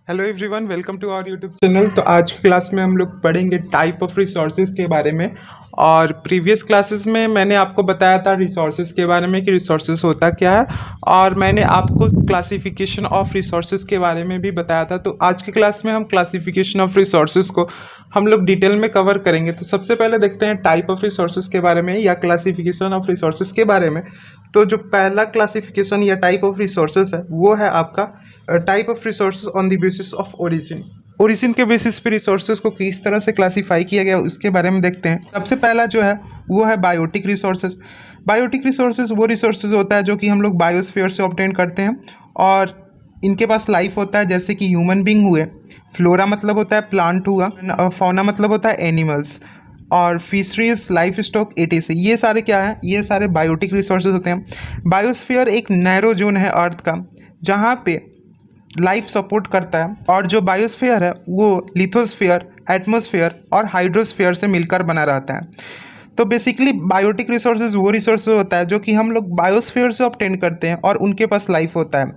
Hello everyone, welcome to our YouTube channel. तो आज की क्लास में हम लोग पढ़ेंगे टाइप ऑफ रिसोर्सेज के बारे में। और प्रीवियस क्लासेस में मैंने आपको बताया था रिसोर्सेज के बारे में कि रिसोर्सेज होता क्या है, और मैंने आपको क्लासिफिकेशन ऑफ रिसोर्सेज के बारे में भी बताया था। तो आज की क्लास में हम क्लासिफिकेशन ऑफ रिसोर्सेज को हम लोग डिटेल में कवर करेंगे। तो सबसे पहले देखते हैं टाइप ऑफ रिसोर्सेज के बारे में या क्लासिफिकेशन ऑफ रिसोर्सेज के बारे में। तो जो पहला क्लासिफिकेशन या टाइप ऑफ रिसोर्सेज है वो है आपका type of resources on the basis of origin. Origin के बेसिस पे रिसोर्सेज को किस तरह से क्लासीफाई किया गया उसके बारे में देखते हैं। सबसे पहला जो है वो है बायोटिक रिसोर्सेज। बायोटिक रिसोर्सेज वो रिसोर्सेज होता है जो कि हम लोग बायोस्फीयर से ऑब्टेन करते हैं और इनके पास लाइफ होता है, जैसे कि ह्यूमन बींग हुए, फ्लोरा मतलब होता है प्लांट हुआ, फौना मतलब होता है एनिमल्स, और फिशरीज, लाइफ स्टॉक, एटीसी। ये सारे क्या है, ये सारे बायोटिक रिसोर्सेज होते हैं। बायोस्फीयर एक नैरो जोन है अर्थ का जहाँ पे लाइफ सपोर्ट करता है, और जो बायोस्फीयर है वो लिथोस्फीयर, एटमॉस्फेयर और हाइड्रोस्फीयर से मिलकर बना रहता है। तो बेसिकली बायोटिक रिसोर्सेज वो रिसोर्सेज होता है जो कि हम लोग बायोस्फीयर से ऑब्टेन करते हैं और उनके पास लाइफ होता है।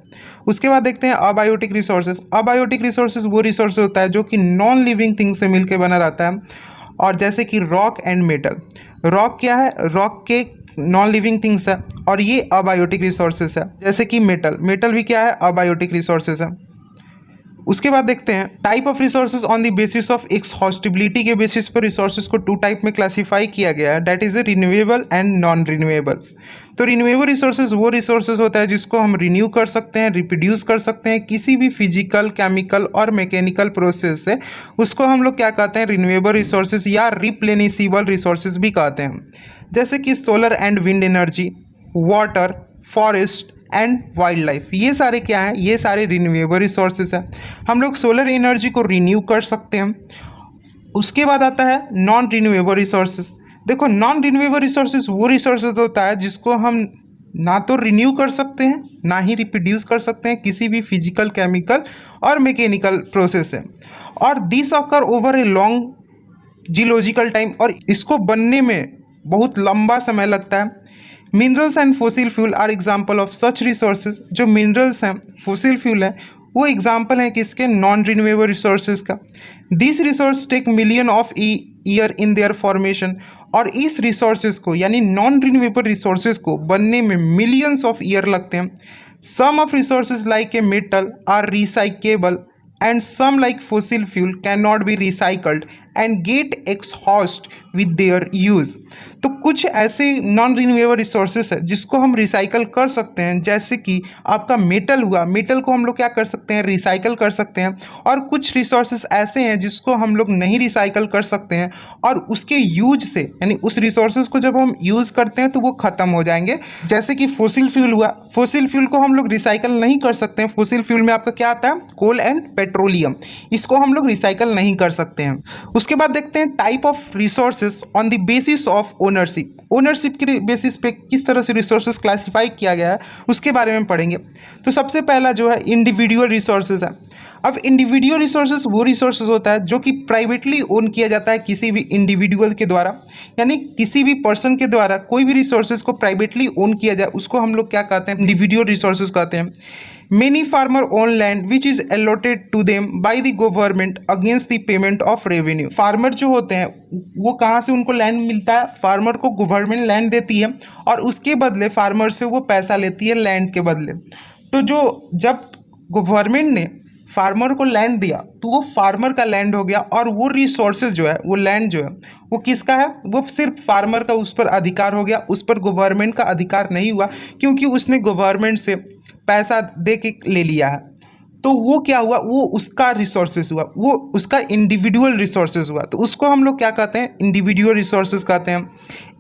उसके बाद देखते हैं अबायोटिक रिसोर्सेज। अबायोटिक रिसोर्सेज वो रिसोर्स होता है जो कि नॉन लिविंग थिंग से मिलकर बना रहता है, और जैसे कि रॉक एंड मेटल। रॉक क्या है, रॉक के नॉन लिविंग थिंग्स है और ये अबायोटिक रिसोर्सेज है। जैसे कि मेटल, मेटल भी क्या है, अबायोटिक रिसोर्सेज है। उसके बाद देखते हैं type of resources on the basis of exhaustibility के बेसिस पर रिसोर्सेज को टू टाइप में क्लासीफाई किया गया है, that is a renewable and non renewables. तो रिन्यूएबल रिसोर्सेज वो रिसोर्सेज होता है जिसको हम रिन्यू कर सकते हैं, रिप्रोड्यूस कर सकते हैं किसी भी फिजिकल, केमिकल और मैकेनिकल प्रोसेस से। उसको हम लोग क्या कहते हैं, रिन्यूएबल रिसोर्सेज या रिप्लेनिसेबल रिसोर्सेज भी कहते हैं। जैसे कि solar and wind energy, water, forest and wild life, ये सारे क्या हैं, ये सारे रिन्यूएबल रिसोर्सेज हैं। हम लोग सोलर एनर्जी को रिन्यू कर सकते हैं। उसके बाद आता है नॉन रिन्यूएबल रिसोर्सेज। देखो, नॉन रिन्यूएबल रिसोर्सेज वो रिसोर्सेज होता है जिसको हम ना तो रिन्यू कर सकते हैं ना ही रिप्रोड्यूस कर सकते हैं किसी भी फिजिकल, केमिकल और मैकेनिकल प्रोसेस से, और this occur over a long geological time, और इसको बनने में बहुत लंबा समय लगता है। Minerals and fossil fuel are example of such resources. जो मिनरल्स हैं, फोसिल फ्यूल है, वो एग्जाम्पल है किसके, नॉन रिन्यूएबल रिसोर्सेज का। This resource take million of year in their formation, और इस रिसोर्सेज को यानी नॉन रिन्यूएबल रिसोर्सेज को बनने में मिलियंस ऑफ ईयर लगते हैं। Some of resources like a metal are recyclable and some like fossil fuel cannot be recycled and get exhaust with their use। तो कुछ ऐसे नॉन रिन्यूएबल रिसोर्सेज है जिसको हम रिसाइकल कर सकते हैं, जैसे कि आपका मेटल हुआ, मेटल को हम लोग क्या कर सकते हैं, रिसाइकल कर सकते हैं। और कुछ रिसोर्सेज ऐसे हैं जिसको हम लोग नहीं रिसाइकल कर सकते हैं, और उसके यूज से यानी उस रिसोर्सेज को जब हम यूज़ करते हैं तो वो ख़त्म हो जाएंगे। जैसे कि फोसिल फ्यूल हुआ, फोसिल फ्यूल को हम लोग रिसाइकल नहीं कर सकते हैं। फोसिल फ्यूल में आपका क्या आता है, कोल एंड पेट्रोलियम, इसको हम लोग रिसाइकल नहीं कर सकते हैं। उसके बाद देखते हैं type of resources on the basis of ownership. Ownership के बेसिस पे किस तरह से रिसोर्सेज क्लासीफाई किया गया है उसके बारे में पढ़ेंगे। तो सबसे पहला जो है इंडिविजुअल रिसोर्सेज है। अब इंडिविजुअल रिसोर्सेज वो रिसोर्सेज होता है जो कि प्राइवेटली ओन किया जाता है किसी भी इंडिविजुअल के द्वारा, यानी किसी भी पर्सन के द्वारा कोई भी रिसोर्सेज को प्राइवेटली ओन किया जाए उसको हम लोग क्या कहते हैं, इंडिविजुअल रिसोर्सेज कहते हैं। Many farmer own land which is allotted to them by the government against the payment of revenue। Farmer जो होते हैं वो कहाँ से उनको लैंड मिलता है, फार्मर को गवर्नमेंट लैंड देती है और उसके बदले फार्मर से वो पैसा लेती है लैंड के बदले। तो जब गवर्नमेंट ने फार्मर को लैंड दिया तो वो फार्मर का लैंड हो गया, और वो रिसोर्सेज जो है, वो लैंड जो है वो किसका है, वो सिर्फ फार्मर का उस पर अधिकार हो गया, उस पर गवर्नमेंट का अधिकार नहीं हुआ, क्योंकि उसने गवर्नमेंट से पैसा दे के ले लिया है। तो वो क्या हुआ, वो उसका रिसोर्सेज हुआ, वो उसका इंडिविजुअल रिसोर्सेज हुआ। तो उसको हम लोग क्या कहते हैं, इंडिविजुअल रिसोर्सेज कहते हैं।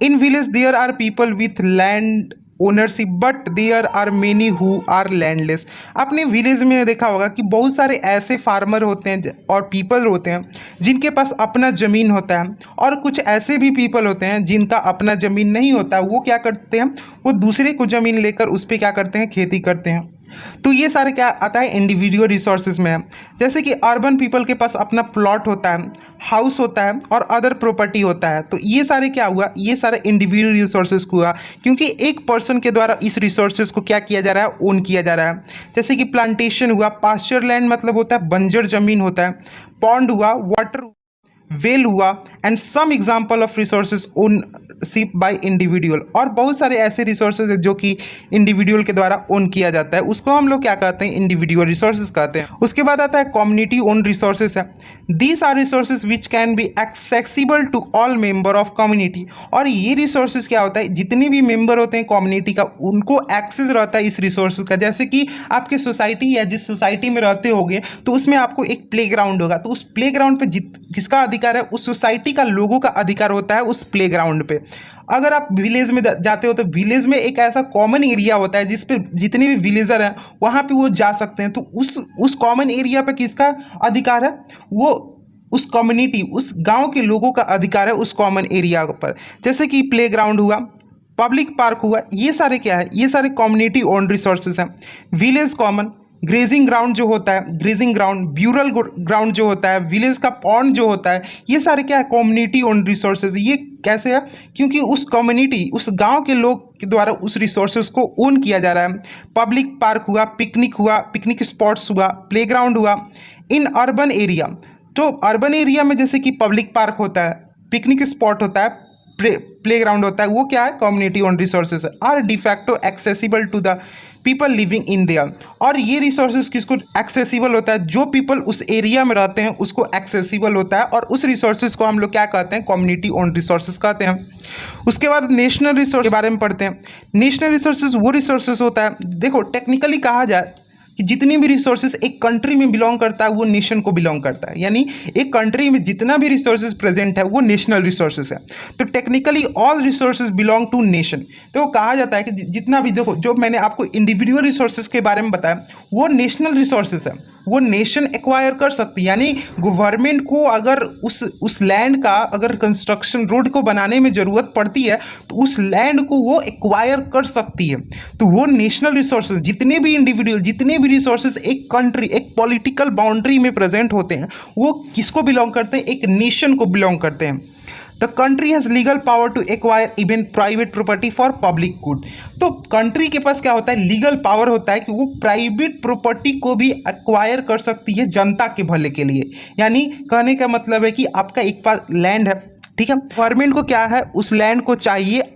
In village there are people with land ownership but there are many who are landless. आपने विलेज में देखा होगा कि बहुत सारे ऐसे फार्मर होते हैं और पीपल होते हैं जिनके पास अपना ज़मीन होता है, और कुछ ऐसे भी पीपल होते हैं जिनका अपना ज़मीन नहीं होता है। वो क्या करते हैं, वो दूसरे को ज़मीन लेकर उस पर क्या करते हैं, खेती करते हैं। तो ये सारे क्या आता है, इंडिविजुअल रिसोर्सेज में है। जैसे कि अर्बन पीपल के पास अपना प्लॉट होता है, हाउस होता है और अदर प्रॉपर्टी होता है। तो ये सारे क्या हुआ, ये सारे इंडिविजुअल रिसोर्सेज हुआ, क्योंकि एक पर्सन के द्वारा इस रिसोर्सेज को क्या किया जा रहा है, ओन किया जा रहा है। जैसे कि प्लांटेशन हुआ, पास्चर लैंड मतलब होता है बंजर जमीन होता है, पॉन्ड हुआ, वाटर वेल हुआ, and some example of resources ownership by individual. और बहुत सारे ऐसे रिसोर्सेज है जो कि इंडिविजुअल के द्वारा ओन किया जाता है, उसको हम लोग क्या कहते हैं, इंडिविजुअल रिसोर्सेज कहते हैं। उसके बाद आता है कम्युनिटी ओन रिसोर्सेज है। These are resources which can be accessible to all member of community. और ये रिसोर्सेज क्या होता है, जितने भी मेंबर होते हैं कम्युनिटी का, उनको एक्सेस रहता है इस रिसोर्सेज का। जैसे कि आपके सोसाइटी या जिस सोसाइटी में रहते होगे तो उसमें आपको एक प्लेग्राउंड होगा, तो उस प्लेग्राउंड पे किसका अधिकार है, उस सोसाइटी का लोगों का अधिकार होता है उस प्लेग्राउंड पे। अगर आप विलेज में जाते हो तो विलेज में एक ऐसा कॉमन एरिया होता है जिस पे जितने भी विलेजर हैं वहाँ पे वो जा सकते हैं। तो उस कॉमन एरिया पे किसका अधिकार है, वो उस कम्युनिटी, उस गांव के लोगों का अधिकार है उस कॉमन एरिया पर। जैसे कि प्लेग्राउंड हुआ, पब्लिक पार्क हुआ, ये सारे क्या है, ये सारे कम्युनिटी ओन रिसोर्सेज हैं। विलेज कॉमन, ग्रेजिंग ग्राउंड जो होता है, ग्रेजिंग ग्राउंड, ब्यूरल ग्राउंड जो होता है, विलेज का पॉन्ड जो होता है, ये सारे क्या है, कम्युनिटी ओन रिसोर्सेज। ये कैसे है, क्योंकि उस कम्युनिटी, उस गांव के लोग के द्वारा उस रिसोर्सेज को ओन किया जा रहा है। पब्लिक पार्क हुआ, पिकनिक स्पॉट्स हुआ, प्लेग्राउंड हुआ। इन अर्बन एरिया, तो अर्बन एरिया में जैसे कि पब्लिक पार्क होता है, पिकनिक स्पॉट होता है, प्लेग्राउंड होता है, वो क्या है, community own resources are de facto accessible to the people living in there. और ये रिसोर्सेज किसको एक्सेसिबल होता है, जो पीपल उस एरिया में रहते हैं उसको एक्सेसिबल होता है, और उस रिसोर्सेज को हम लोग क्या कहते हैं, कम्युनिटी ओन रिसोर्सेज कहते हैं। उसके बाद नेशनल रिसोर्स के बारे में पढ़ते हैं। नेशनल रिसोर्सेज वो रिसोर्सेज होता है, देखो टेक्निकली कहा जाए कि जितनी भी रिसोर्सेज एक कंट्री में बिलोंग करता है वो नेशन को बिलोंग करता है, यानी एक कंट्री में जितना भी रिसोर्सेज प्रेजेंट है वो नेशनल रिसोर्सेज है। तो technically all resources belong to nation. तो कहा जाता है कि जितना भी, देखो जो मैंने आपको इंडिविजुअल रिसोर्सेज के बारे में बताया वो नेशनल रिसोर्सेज है, वो नेशन एक्वायर कर सकती है। यानी गवर्नमेंट को अगर उस लैंड का अगर कंस्ट्रक्शन रोड को बनाने में ज़रूरत पड़ती है तो उस लैंड को वो एक्वायर कर सकती है। तो वो नेशनल रिसोर्सेज, जितने भी इंडिविजुअल, जितने भी रिसोर्सेज एक कंट्री, एक पॉलिटिकल बाउंड्री में प्रेजेंट होते हैं वो किसको बिलोंग करते हैं, एक नेशन को बिलोंग करते हैं। The country has legal power to acquire even private property for public good. तो कंट्री के पास क्या होता है, लीगल पावर होता है कि वो प्राइवेट प्रॉपर्टी को भी एक्वायर कर सकती है जनता के भले के लिए। यानी कहने का मतलब है कि आपका एक पास लैंड है, ठीक है, गवर्नमेंट को क्या है, उस लैंड को चाहिए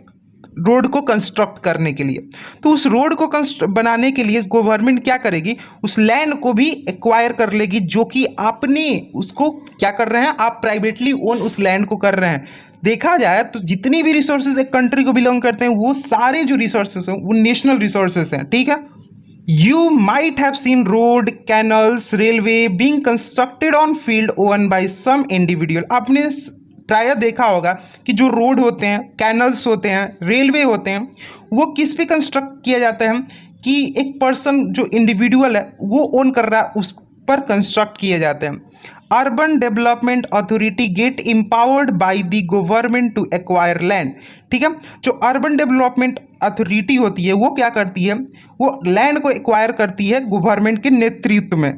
रोड को कंस्ट्रक्ट करने के लिए। तो उस रोड को बनाने के लिए गवर्नमेंट क्या करेगी, उस लैंड को भी एक्वायर कर लेगी, जो कि आपने उसको क्या कर रहे हैं, आप प्राइवेटली ओन उस लैंड को कर रहे हैं। देखा जाए तो जितनी भी रिसोर्सेज एक कंट्री को बिलोंग करते हैं वो सारे जो रिसोर्सेज हैं वो नेशनल रिसोर्सेज हैं, ठीक है। You might have seen road, canals, railway being constructed on field owned by some individual। आपने प्रायः देखा होगा कि जो रोड होते हैं, कैनल्स होते हैं, रेलवे होते हैं, वो किस पे कंस्ट्रक्ट किया जाता है कि एक पर्सन जो इंडिविजुअल है वो ओन कर रहा है, उस पर कंस्ट्रक्ट किए जाते हैं। Urban development authority get empowered by the government to acquire land, ठीक है। जो अर्बन डेवलपमेंट अथॉरिटी होती है वो क्या करती है, वो लैंड को एक्वायर करती है गवर्नमेंट के नेतृत्व में।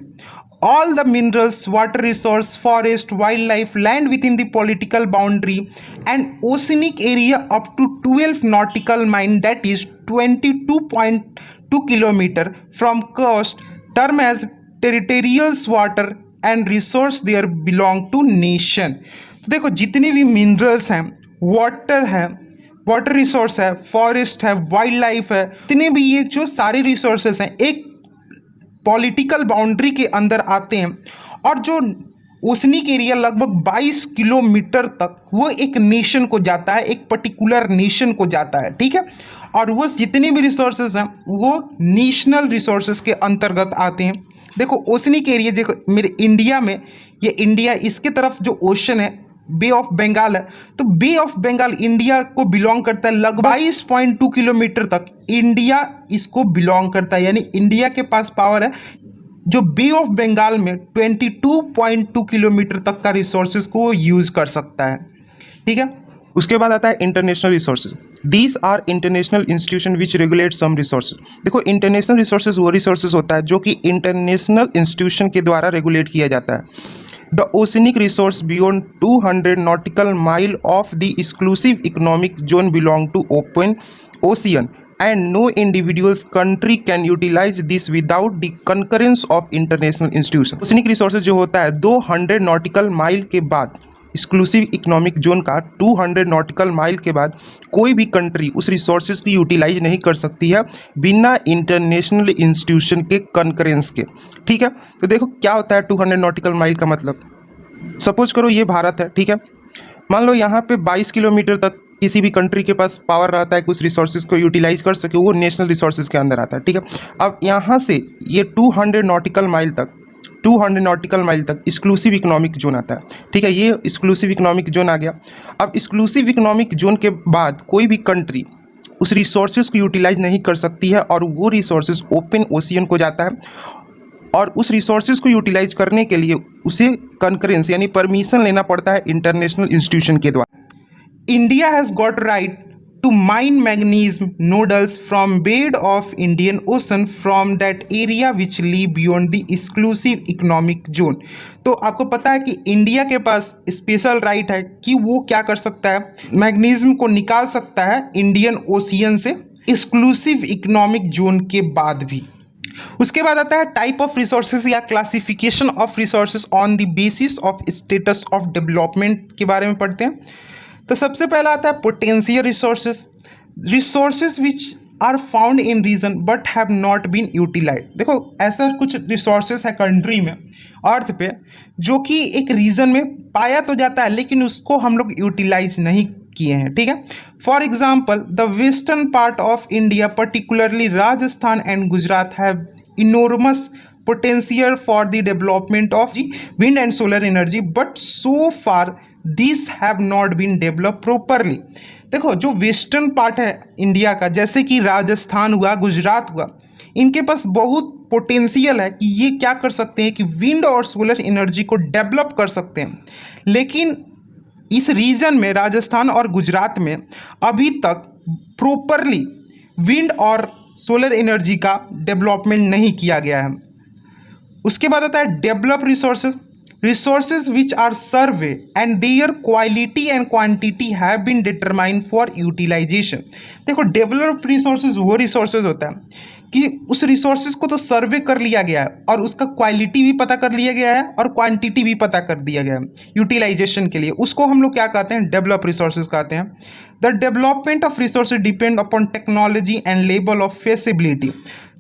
All the minerals, water resource, forest, wildlife, land within the political boundary and oceanic area up to 12 nautical mile, that is 22.2 kilometer from coast, term as territorial water and resource there belong to nation। तो देखो जितने भी minerals हैं, water है, water resource है, forest है, wild life है, इतने भी ये जो सारे रिसोर्सेस हैं एक पॉलिटिकल बाउंड्री के अंदर आते हैं। और जो ओशनिक एरिया लगभग 22 किलोमीटर तक वो एक नेशन को जाता है, एक पर्टिकुलर नेशन को जाता है, ठीक है। और वो जितने भी रिसोर्सेज हैं वो नेशनल रिसोर्सेज के अंतर्गत आते हैं। देखो ओशनिक एरिया, देखो मेरे इंडिया में, ये इंडिया, इसके तरफ जो ओशन है बे ऑफ बंगाल है, तो बे ऑफ बंगाल इंडिया को बिलोंग करता है, लगभग 22.2 किलोमीटर तक इंडिया इसको बिलोंग करता है। यानी इंडिया के पास पावर है जो बे ऑफ बंगाल में 22.2 किलोमीटर तक का रिसोर्सेज को यूज कर सकता है, ठीक है। उसके बाद आता है international resources. These are international institution which regulate some resources. देखो इंटरनेशनल रिसोर्सेज वो रिसोर्सेज होता है जो कि इंटरनेशनल इंस्टीट्यूशन के द्वारा रेगुलेट किया जाता है। The oceanic resource beyond 200 nautical mile of the exclusive economic zone belong to open ocean and no individual's country can utilize this without the concurrence of international institution। Oceanic resources जो होता है 200 nautical mile के बाद, exclusive economic zone का 200 nautical mile के बाद कोई भी कंट्री उस रिसोर्सेज को यूटिलाइज नहीं कर सकती है बिना इंटरनेशनल इंस्टीट्यूशन के कंकरेंस के। ठीक है, तो देखो क्या होता है 200 नॉटिकल माइल का मतलब। सपोज करो ये भारत है, ठीक है, मान लो यहाँ पे 22 किलोमीटर तक किसी भी कंट्री के पास पावर रहता है कि उस रिसोर्सेज को यूटिलाइज कर सके, वो नेशनल रिसोर्सेज के अंदर आता है। ठीक है, अब यहाँ से ये 200 नॉटिकल माइल तक, 200 नॉटिकल माइल तक एक्सक्लूसिव इकोनॉमिक जोन आता है। ठीक है, ये एक्सक्लूसिव इकोनॉमिक जोन आ गया। अब एक्सक्लूसिव इकोनॉमिक जोन के बाद कोई भी कंट्री उस रिसोर्सेज को यूटिलाइज नहीं कर सकती है और वो रिसोर्सेज ओपन ओशियन को जाता है और उस रिसोर्सेज को यूटिलाइज करने के लिए उसे कंकरेंस यानी परमिशन लेना पड़ता है इंटरनेशनल इंस्टीट्यूशन के द्वारा। India has got right to mine manganese nodules from bed of Indian Ocean from that area which lie beyond the exclusive economic zone। तो आपको पता है कि इंडिया के पास स्पेशल राइट है कि वो क्या कर सकता है, मैग्नीशियम को निकाल सकता है इंडियन ओशियन से एक्सक्लूसिव इकोनॉमिक जोन के बाद भी। उसके बाद आता है टाइप ऑफ रिसोर्सेज या classification of resources on the basis of status of development के बारे में पढ़ते हैं। तो सबसे पहला आता है potential resources, resources which are found in region but have not been utilise. देखो ऐसा कुछ रिसोर्सेज है कंट्री में, अर्थ पे, जो कि एक रीजन में पाया तो जाता है लेकिन उसको हम लोग यूटिलाइज नहीं किए हैं। ठीक है, for example the western part of India particularly Rajasthan and Gujarat have enormous potential for the development of wind and solar energy but so far these have not been developed properly। देखो जो वेस्टर्न पार्ट है India का, जैसे कि राजस्थान हुआ, गुजरात हुआ, इनके पास बहुत पोटेंशियल है कि ये क्या कर सकते हैं कि विंड और सोलर एनर्जी को डेवलप कर सकते हैं, लेकिन इस रीजन में राजस्थान और गुजरात में अभी तक प्रॉपरली विंड और सोलर एनर्जी का डेवलपमेंट नहीं किया गया है। उसके बाद आता है develop resources, resources which are survey and their quality and quantity have been determined for utilisation. देखो डेवलप रिसोर्सेज वो रिसोर्सेज होता है कि उस रिसोर्सेज को तो सर्वे कर लिया गया है और उसका क्वालिटी भी पता कर लिया गया है और क्वांटिटी भी पता कर दिया गया है यूटिलाइजेशन के लिए, उसको हम लोग क्या कहते हैं, डेवलप रिसोर्सेज कहते हैं। The development of resources depend upon technology and level of feasibility.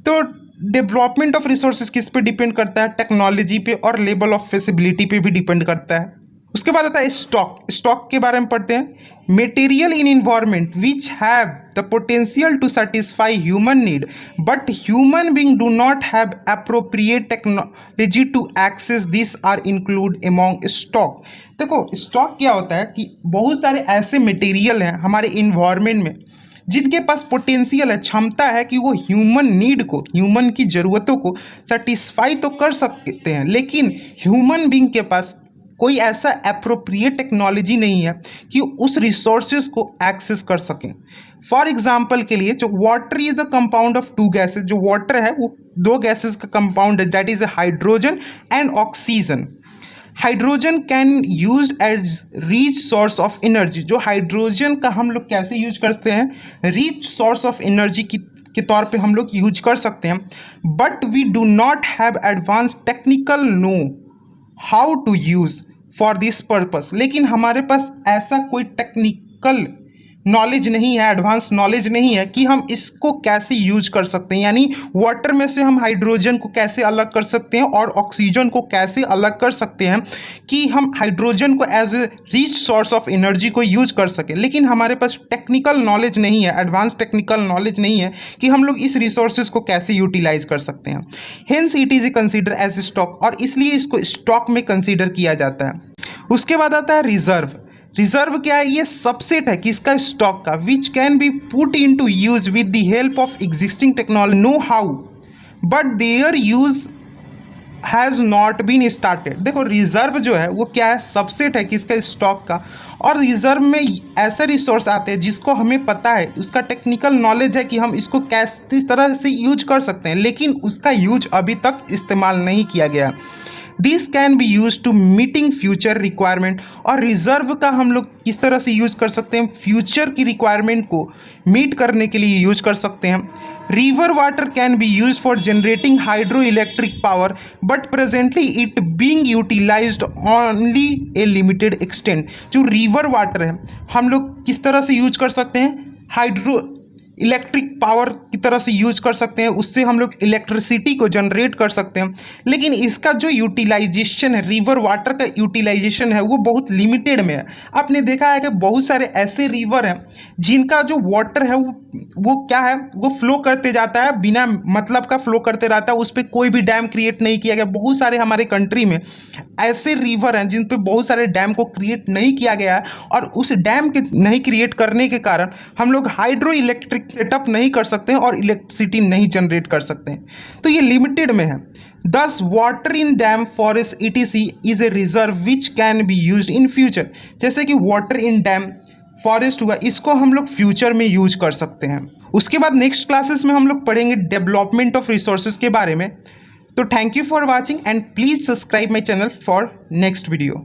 तो डेवलपमेंट ऑफ रिसोर्सेज किस पे डिपेंड करता है, टेक्नोलॉजी पे और लेवल ऑफ फेसिबिलिटी पे भी डिपेंड करता है। उसके बाद आता है स्टॉक, स्टॉक के बारे में पढ़ते हैं। Material in environment which have the potential to satisfy human need but human being do not have appropriate technology to access this are include among stock. देखो स्टॉक क्या होता है कि बहुत सारे ऐसे मटेरियल हैं हमारे इन्वायरमेंट में जिनके पास पोटेंशियल है, क्षमता है कि वो ह्यूमन नीड को, ह्यूमन की ज़रूरतों को सेटिस्फाई तो कर सकते हैं, लेकिन ह्यूमन बीइंग के पास कोई ऐसा एप्रोप्रिएट टेक्नोलॉजी नहीं है कि उस रिसोर्सेज को एक्सेस कर सकें। फॉर एग्जांपल के लिए जो water is the compound of two gases, जो वाटर है वो दो गैसेज का कंपाउंड है, that is hydrogen and oxygen. Hydrogen can use as rich source of energy, जो हाइड्रोजन का हम लोग कैसे यूज करते हैं, रिच सोर्स ऑफ एनर्जी के तौर पे हम लोग यूज कर सकते हैं। But we do not have advance technical know how to use for this purpose, लेकिन हमारे पास ऐसा कोई टेक्निकल नॉलेज नहीं है, एडवांस नॉलेज नहीं है कि हम इसको कैसे यूज कर सकते हैं, यानी वाटर में से हम हाइड्रोजन को कैसे अलग कर सकते हैं और ऑक्सीजन को कैसे अलग कर सकते हैं कि हम हाइड्रोजन को as a rich source of energy को यूज कर सकें। लेकिन हमारे पास टेक्निकल नॉलेज नहीं है, एडवांस टेक्निकल नॉलेज नहीं है कि हम लोग इस रिसोर्सेज को कैसे यूटिलाइज कर सकते हैं। Hence it is consider as stock, और इसलिए इसको स्टॉक में कंसिडर किया जाता है। उसके बाद आता है रिजर्व। रिजर्व क्या है, ये सबसेट है किसका, स्टॉक का, which can be put into use with the help of existing technology know how but their use has not been started. देखो रिजर्व जो है वो क्या है, सबसेट है किसका, स्टॉक का। और रिजर्व में ऐसे रिसोर्स आते हैं जिसको हमें पता है, उसका टेक्निकल नॉलेज है कि हम इसको किस तरह से यूज कर सकते हैं, लेकिन उसका यूज अभी तक इस्तेमाल नहीं किया गया। This can be use to meeting future requirement. और रिजर्व का हम लोग किस तरह से यूज कर सकते हैं, फ्यूचर की रिक्वायरमेंट को मीट करने के लिए यूज कर सकते हैं। River water can be use for generating hydro electric power but presently it being utilised only a limited extent. जो रिवर वाटर है हम लोग किस तरह से यूज कर सकते हैं, हाइड्रो इलेक्ट्रिक पावर की तरह से यूज कर सकते हैं, उससे हम लोग इलेक्ट्रिसिटी को जनरेट कर सकते हैं। लेकिन इसका जो यूटिलाइजेशन है, रिवर वाटर का यूटिलाइजेशन है, वो बहुत लिमिटेड में है। आपने देखा है कि बहुत सारे ऐसे रिवर हैं जिनका जो वाटर है वो क्या है, वो फ्लो करते जाता है, बिना मतलब का फ्लो करते रहता है, उस पर कोई भी डैम क्रिएट नहीं किया गया। बहुत सारे हमारे कंट्री में ऐसे रिवर हैं जिन पे बहुत सारे डैम को क्रिएट नहीं किया गया है, और उस डैम के नहीं क्रिएट करने के कारण हम लोग हाइड्रो इलेक्ट्रिक सेटअप नहीं कर सकते हैं और इलेक्ट्रिसिटी नहीं जनरेट कर सकते हैं। तो ये लिमिटेड में है। दस water in dam forest ETC is a reserve which can be use in future. जैसे कि वाटर इन डैम फॉरेस्ट हुआ, इसको हम लोग फ्यूचर में यूज कर सकते हैं। उसके बाद नेक्स्ट क्लासेस में हम लोग पढ़ेंगे डेवलपमेंट ऑफ रिसोर्सेज के बारे में। तो thank you for watching and please subscribe my channel for next video.